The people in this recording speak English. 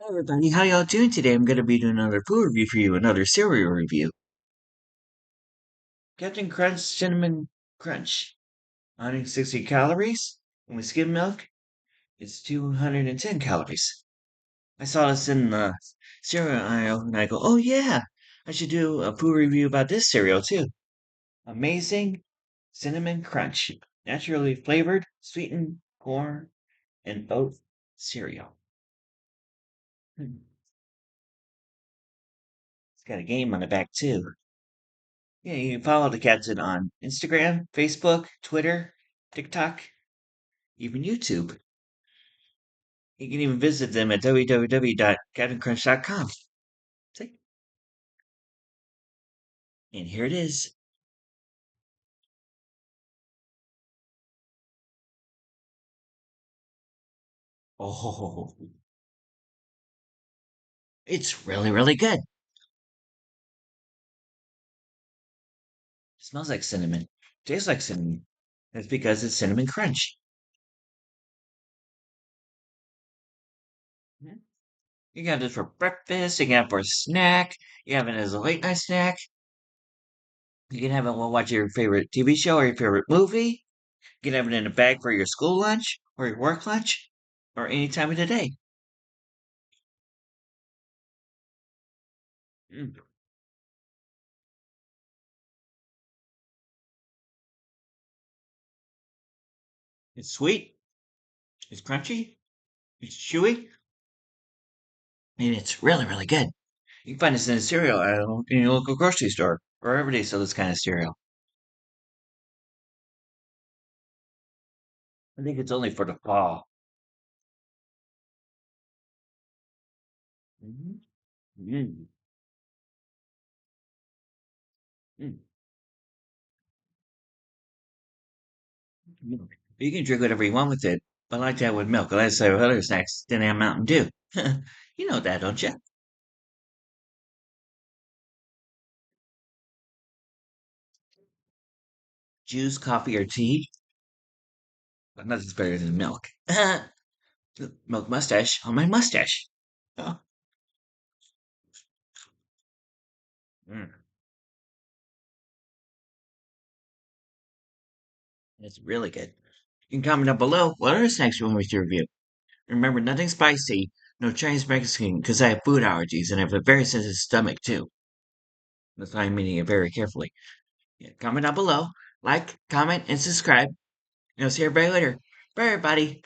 Hey everybody, how y'all doing today? I'm going to be doing another food review for you, another cereal review. Captain Crunch Cinnamon Crunch. 160 calories. And with skim milk, it's 210 calories. I saw this in the cereal aisle and I go, oh yeah, I should do a food review about this cereal too. Amazing Cinnamon Crunch. Naturally flavored, sweetened corn and oat cereal. Hmm. It's got a game on the back too. Yeah, you can follow the Captain on Instagram, Facebook, Twitter, TikTok, even YouTube. You can even visit them at www.captaincrunch.com. See? And here it is. Oh, it's really, really good. Smells like cinnamon. Tastes like cinnamon. That's because it's cinnamon crunch. Mhm. You can have this for breakfast. You can have it for a snack. You can have it as a late night snack. You can have it while watching your favorite TV show or your favorite movie. You can have it in a bag for your school lunch or your work lunch or any time of the day. Mm. It's sweet, it's crunchy, it's chewy, and it's really, really good. You can find this in a cereal aisle in your local grocery store or wherever they sell this kind of cereal. I think it's only for the fall. Mm-hmm. Mm-hmm. Mm-hmm. You can drink whatever you want with it, but I like that with milk. I like to say with other snacks, then have Mountain Dew. You know that, don't you? Juice, coffee, or tea, but nothing's better than milk. Milk mustache on my mustache. Oh, mm, it's really good. You can comment down below what other snacks you want me to review. Remember, nothing spicy, no Chinese Mexican, because I have food allergies and I have a very sensitive stomach too. That's why I'm eating it very carefully. Yeah, comment down below, like, comment, and subscribe. And I'll see everybody later. Bye, everybody.